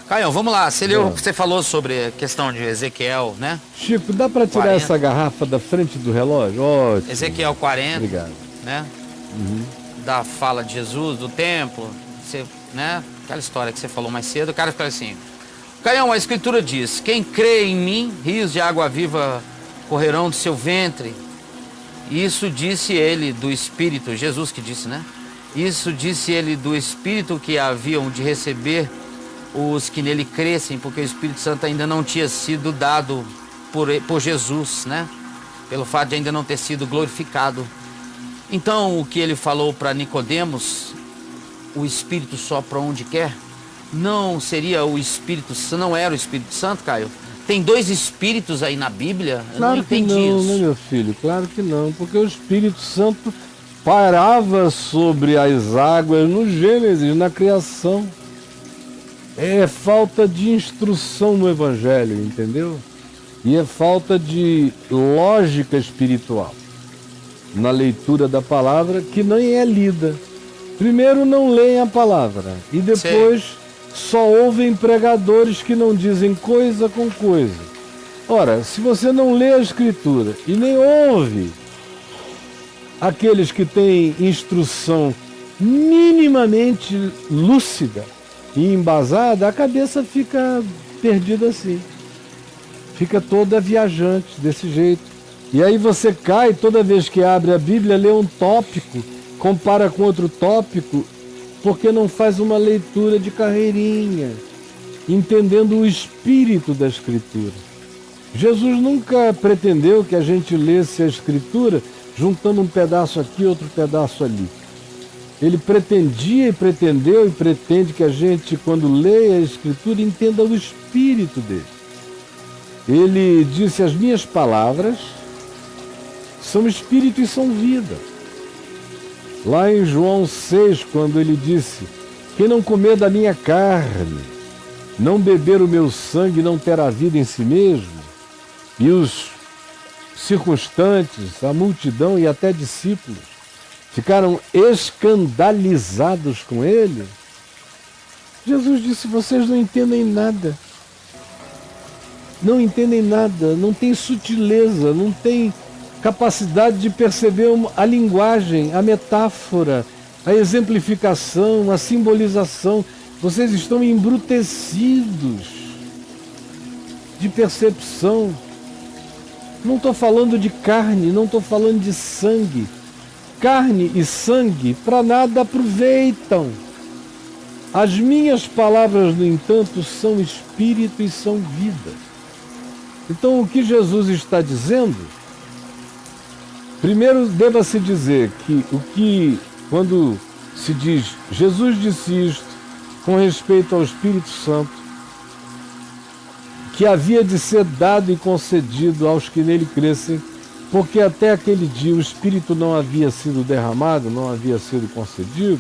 Caião, vamos lá. Você falou sobre a questão de Ezequiel, né? Chico, dá para tirar 40. essa garrafa da frente do relógio? Ótimo. Ezequiel 40. Obrigado. Né? Da fala de Jesus, do templo, né? Aquela história que você falou mais cedo. O cara fica assim: Caião, a escritura diz: quem crê em mim, rios de água viva correrão do seu ventre. Isso disse ele do Espírito, Jesus que disse, né? Isso disse ele do Espírito que haviam de receber os que nele crescem, porque o Espírito Santo ainda não tinha sido dado por Jesus, né? Pelo fato de ainda não ter sido glorificado. Então, o que ele falou para Nicodemos, o Espírito sopra onde quer, não seria o Espírito, não era o Espírito Santo, Caio? Tem dois Espíritos aí na Bíblia? Eu claro não entendi que não, isso. né, meu filho? Claro que não, porque o Espírito Santo pairava sobre as águas no Gênesis, na criação. É falta de instrução no Evangelho, entendeu? E é falta de lógica espiritual na leitura da palavra, que nem é lida. Primeiro não leem a palavra e depois só ouvem pregadores que não dizem coisa com coisa. Ora, se você não lê a Escritura e nem ouve aqueles que têm instrução minimamente lúcida e embasada, a cabeça fica perdida assim. Fica toda viajante desse jeito. E aí você cai toda vez que abre a Bíblia, lê um tópico, compara com outro tópico, porque não faz uma leitura de carreirinha, entendendo o espírito da Escritura. Jesus nunca pretendeu que a gente lesse a Escritura juntando um pedaço aqui, outro pedaço ali. Ele pretendia e pretendeu e pretende que a gente, quando leia a Escritura, entenda o espírito dele. Ele disse: as minhas palavras são espírito e são vida. Lá em João 6, quando ele disse: quem não comer da minha carne, não beber o meu sangue, não terá vida em si mesmo. E os circunstantes, a multidão e até discípulos ficaram escandalizados com ele. Jesus disse: vocês não entendem nada. Não entendem nada, não tem sutileza, não tem capacidade de perceber a linguagem, a metáfora, a exemplificação, a simbolização. Vocês estão embrutecidos de percepção. Não estou falando de carne, não estou falando de sangue. Carne e sangue para nada aproveitam. As minhas palavras, no entanto, são espírito e são vida. Então, o que Jesus está dizendo, primeiro deva-se dizer que quando se diz Jesus disse isto com respeito ao Espírito Santo, que havia de ser dado e concedido aos que nele crescem, porque até aquele dia o Espírito não havia sido derramado, não havia sido concedido.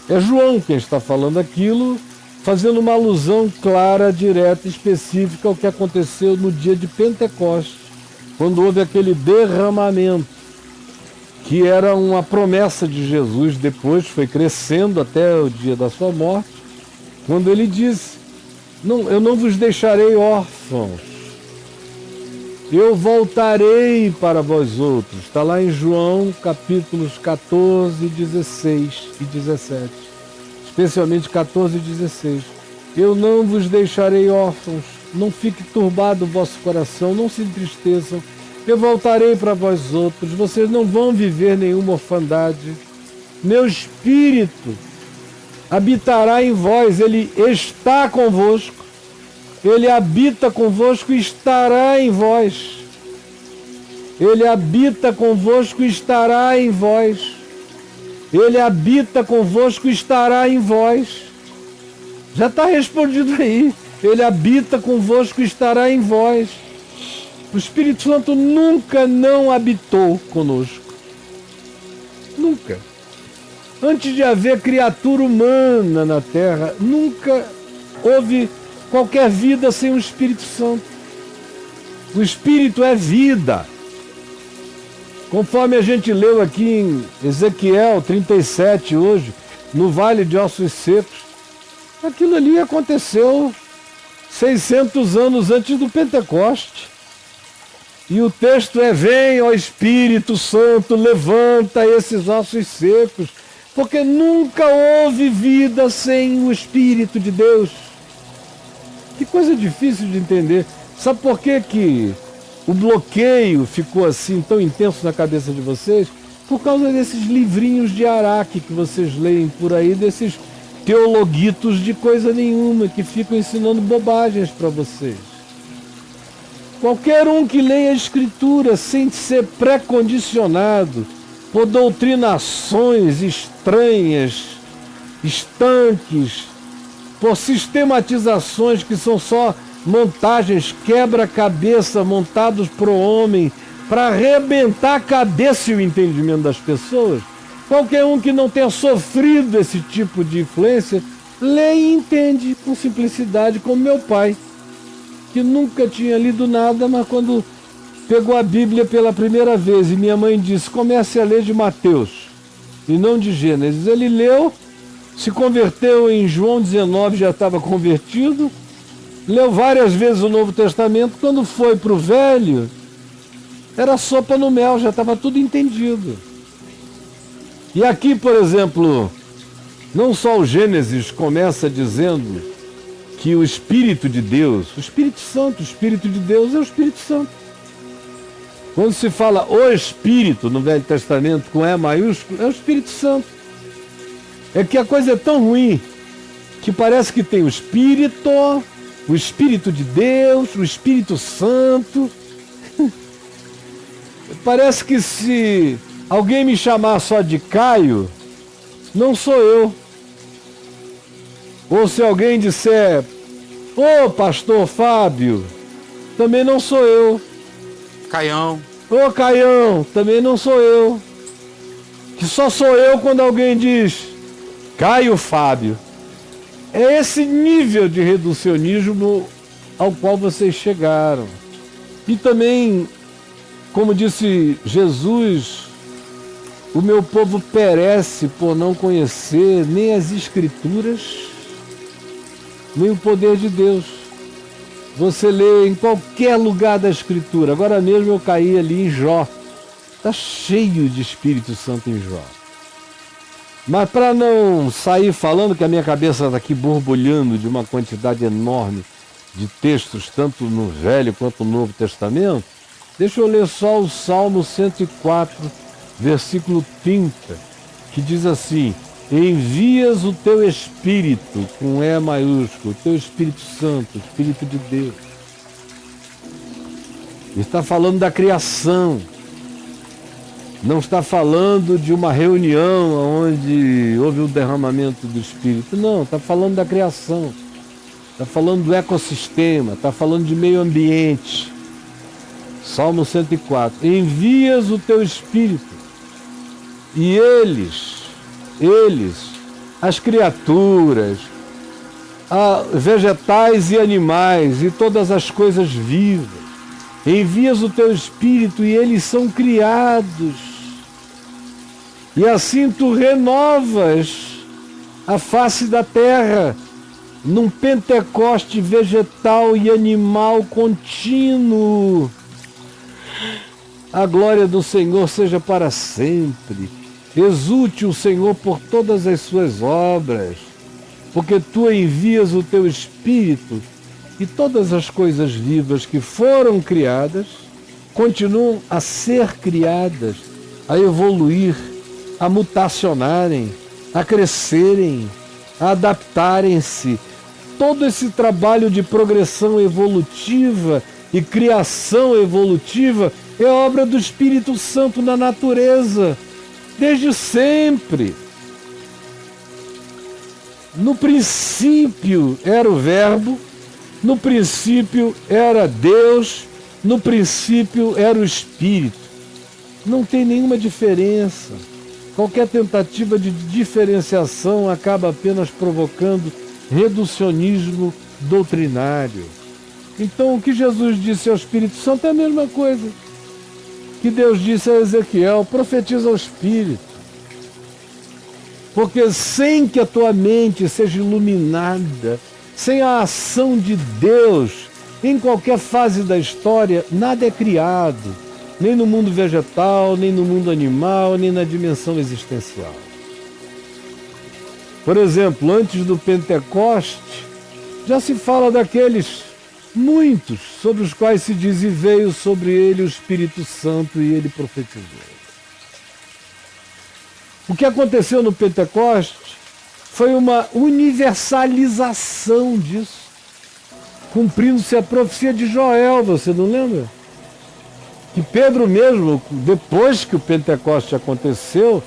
É João quem está falando aquilo, fazendo uma alusão clara, direta, específica ao que aconteceu no dia de Pentecostes, quando houve aquele derramamento, que era uma promessa de Jesus, depois foi crescendo até o dia da sua morte, quando ele disse: eu não vos deixarei órfãos, eu voltarei para vós outros. Está lá em João, capítulos 14, 16 e 17. Especialmente 14 e 16. Eu não vos deixarei órfãos, não fique turbado o vosso coração, não se entristeçam. Eu voltarei para vós outros, vocês não vão viver nenhuma orfandade. Meu Espírito habitará em vós, ele está convosco, ele habita convosco e estará em vós. Ele habita convosco e estará em vós. Ele habita convosco e estará em vós. Já está respondido aí. Ele habita convosco e estará em vós. O Espírito Santo nunca não habitou conosco. Nunca. Antes de haver criatura humana na terra, nunca houve qualquer vida sem o Espírito Santo. O Espírito é vida. Conforme a gente leu aqui em Ezequiel 37 hoje, no Vale de Ossos Secos, Aquilo ali aconteceu 600 anos antes do Pentecoste. E o texto é: vem, ó Espírito Santo, levanta esses ossos secos, porque nunca houve vida sem o Espírito de Deus. Que coisa difícil de entender. Sabe por que o bloqueio ficou assim tão intenso na cabeça de vocês? Por causa desses livrinhos de Araque que vocês leem por aí, desses teologuitos de coisa nenhuma, que ficam ensinando bobagens para vocês. Qualquer um que leia a Escritura sem ser pré-condicionado por doutrinações estranhas, estanques, por sistematizações que são só montagens, quebra-cabeça montados para o homem, para arrebentar a cabeça e o entendimento das pessoas. Qualquer um que não tenha sofrido esse tipo de influência, lê e entende com simplicidade, como meu pai, que nunca tinha lido nada, mas quando pegou a Bíblia pela primeira vez e minha mãe disse: comece a ler de Mateus e não de Gênesis, ele leu, se converteu em João 19, já estava convertido, leu várias vezes o Novo Testamento. Quando foi para o Velho, era sopa no mel, já estava tudo entendido. E aqui, por exemplo, não só o Gênesis começa dizendo que o Espírito de Deus, o Espírito Santo, o Espírito de Deus é o Espírito Santo. Quando se fala o Espírito no Velho Testamento com E maiúsculo, é o Espírito Santo. É que a coisa é tão ruim que parece que tem o Espírito de Deus, o Espírito Santo. Parece que se alguém me chamar só de Caio, não sou eu. Ou se alguém disser: ô pastor Fábio, também não sou eu. Caião. Ô Caião, também não sou eu. Que só sou eu quando alguém diz Caio Fábio. É esse nível de reducionismo ao qual vocês chegaram. E também, como disse Jesus, o meu povo perece por não conhecer nem as Escrituras, nem o poder de Deus. Você lê em qualquer lugar da Escritura. Agora mesmo eu caí ali em Jó. Está cheio de Espírito Santo em Jó. Mas para não sair falando que a minha cabeça está aqui borbulhando de uma quantidade enorme de textos, tanto no Velho quanto no Novo Testamento, deixa eu ler só o Salmo 104, versículo 30, que diz assim: envias o teu Espírito, com E maiúsculo, o teu Espírito Santo, o Espírito de Deus. Está falando da criação. Não está falando de uma reunião onde houve o derramamento do Espírito. Não, está falando da criação. Está falando do ecossistema, está falando de meio ambiente. Salmo 104. Envias o teu Espírito e eles, as criaturas, vegetais e animais e todas as coisas vivas, envias o teu Espírito e eles são criados. E assim tu renovas a face da terra num Pentecoste vegetal e animal contínuo. A glória do Senhor seja para sempre. Exulte o Senhor por todas as suas obras, porque tu envias o teu Espírito e todas as coisas vivas que foram criadas continuam a ser criadas, a evoluir, a mutacionarem, a crescerem, a adaptarem-se. Todo esse trabalho de progressão evolutiva e criação evolutiva é obra do Espírito Santo na natureza, desde sempre. No princípio era o Verbo, no princípio era Deus, no princípio era o Espírito. Não tem nenhuma diferença. Qualquer tentativa de diferenciação acaba apenas provocando reducionismo doutrinário. Então o que Jesus disse ao Espírito Santo é a mesma coisa que Deus disse a Ezequiel: profetiza ao Espírito. Porque sem que a tua mente seja iluminada, sem a ação de Deus, em qualquer fase da história, nada é criado, nem no mundo vegetal, nem no mundo animal, nem na dimensão existencial. Por exemplo, antes do Pentecoste, já se fala daqueles muitos sobre os quais se diz: e veio sobre ele o Espírito Santo e ele profetizou. O que aconteceu no Pentecoste foi uma universalização disso, cumprindo-se a profecia de Joel, você não lembra? Que Pedro mesmo, depois que o Pentecoste aconteceu,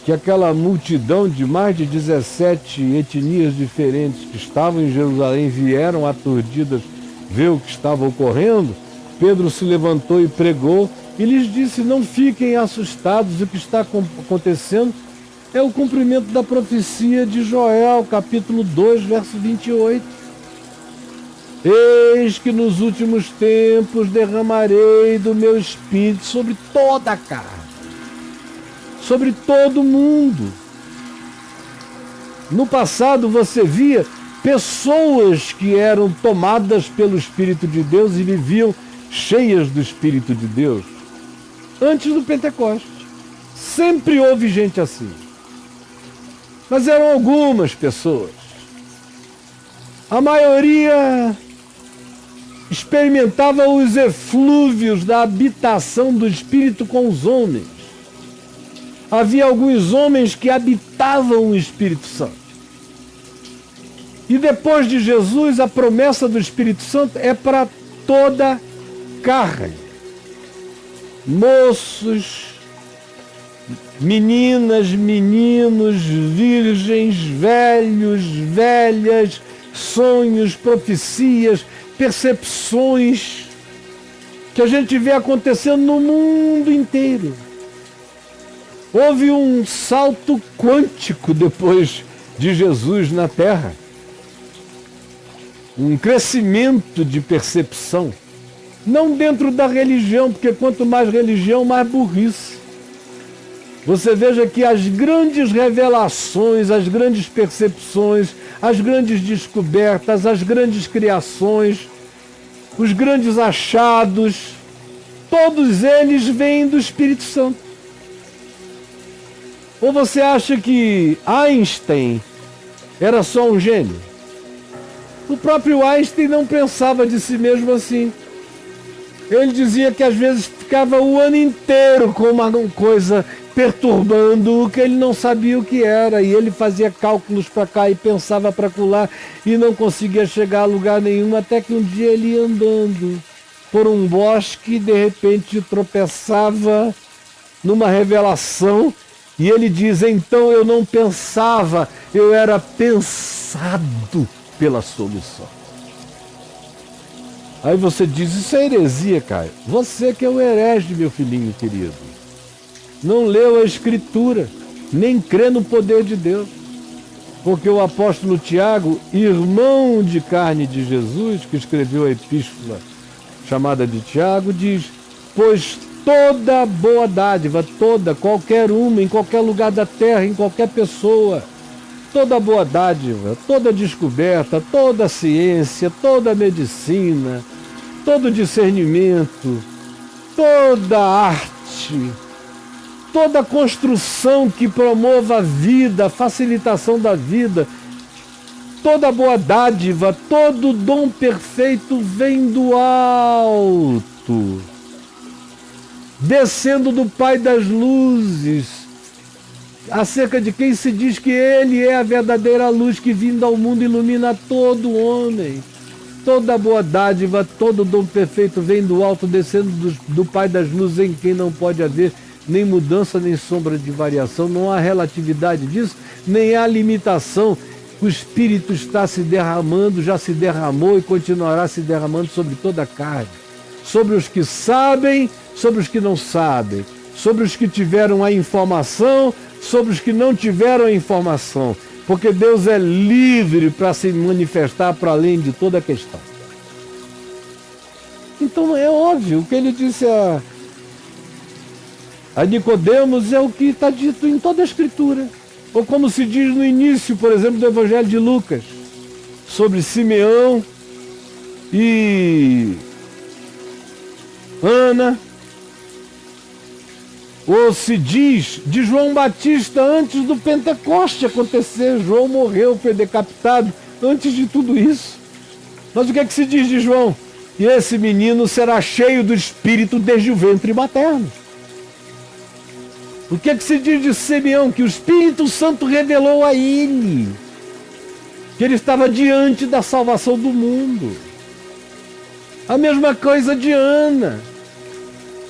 que aquela multidão de mais de 17 etnias diferentes que estavam em Jerusalém vieram aturdidas ver o que estava ocorrendo, Pedro se levantou e pregou e lhes disse: não fiquem assustados, o que está acontecendo é o cumprimento da profecia de Joel, capítulo 2, verso 28. Eis que nos últimos tempos derramarei do meu espírito sobre toda a carne, sobre todo mundo. No passado você via pessoas que eram tomadas pelo Espírito de Deus e viviam cheias do Espírito de Deus. Antes do Pentecoste, sempre houve gente assim. Mas eram algumas pessoas. A maioria experimentava os eflúvios da habitação do Espírito com os homens. Havia alguns homens que habitavam o Espírito Santo. E depois de Jesus, a promessa do Espírito Santo é para toda carne. Moços, meninas, meninos, virgens, velhos, velhas, sonhos, profecias, percepções que a gente vê acontecendo no mundo inteiro. Houve um salto quântico depois de Jesus na Terra. Um crescimento de percepção. Não dentro da religião, porque quanto mais religião, mais burrice. Você veja que as grandes revelações, as grandes percepções, as grandes descobertas, as grandes criações, os grandes achados, todos eles vêm do Espírito Santo. Ou você acha que Einstein era só um gênio? O próprio Einstein não pensava de si mesmo assim. Ele dizia que às vezes ficava o ano inteiro com uma coisa perturbando que ele não sabia o que era, e ele fazia cálculos para cá e pensava para acolá e não conseguia chegar a lugar nenhum, até que um dia ele ia andando por um bosque e de repente tropeçava numa revelação, e ele diz: então eu não pensava, eu era pensado pela solução. Aí você diz: isso é heresia, Caio. Você que é o herege, meu filhinho querido. Não leu a Escritura, nem crê no poder de Deus. Porque o apóstolo Tiago, irmão de carne de Jesus, que escreveu a epístola chamada de Tiago, diz: pois toda boa dádiva, toda, qualquer uma, em qualquer lugar da terra, em qualquer pessoa, toda boa dádiva, toda descoberta, toda ciência, toda medicina, todo discernimento, toda arte, toda construção que promova a vida, a facilitação da vida, toda boa dádiva, todo dom perfeito vem do alto, descendo do Pai das luzes, acerca de quem se diz que Ele é a verdadeira luz que vindo ao mundo ilumina todo homem. Toda boa dádiva, todo dom perfeito vem do alto, descendo do Pai das luzes, em quem não pode haver nem mudança, nem sombra de variação. Não há relatividade disso, nem há limitação. O Espírito está se derramando, já se derramou e continuará se derramando sobre toda a carne. Sobre os que sabem, sobre os que não sabem. Sobre os que tiveram a informação, sobre os que não tiveram a informação. Porque Deus é livre para se manifestar para além de toda a questão. Então é óbvio, o que ele disse a Nicodemos é o que está dito em toda a Escritura. Ou como se diz no início, por exemplo, do Evangelho de Lucas, sobre Simeão e Ana. Ou se diz de João Batista antes do Pentecoste acontecer. João morreu, foi decapitado antes de tudo isso. Mas o que é que se diz de João? E esse menino será cheio do Espírito desde o ventre materno. O que é que se diz de Simeão? Que o Espírito Santo revelou a ele que ele estava diante da salvação do mundo. A mesma coisa de Ana,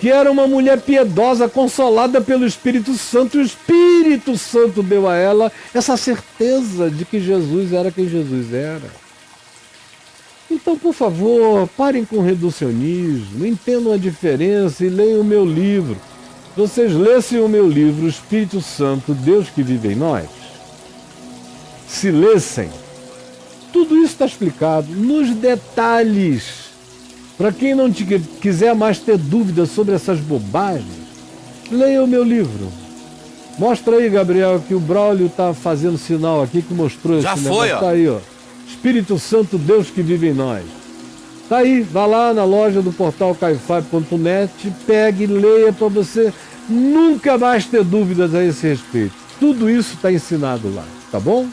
que era uma mulher piedosa, consolada pelo Espírito Santo. E o Espírito Santo deu a ela essa certeza de que Jesus era quem Jesus era. Então, por favor, parem com o reducionismo, entendam a diferença e leiam o meu livro. Se vocês lessem o meu livro, O Espírito Santo, Deus que vive em nós, se lessem, tudo isso está explicado nos detalhes. Para quem não quiser mais ter dúvidas sobre essas bobagens, leia o meu livro. Mostra aí, Gabriel, que o Braulio está fazendo sinal aqui que mostrou Já esse foi, negócio. ó. Tá aí, ó. Espírito Santo, Deus que vive em nós. Tá aí, vá lá na loja do portal caifab.net, pegue, leia para você nunca mais ter dúvidas a esse respeito. Tudo isso está ensinado lá, tá bom?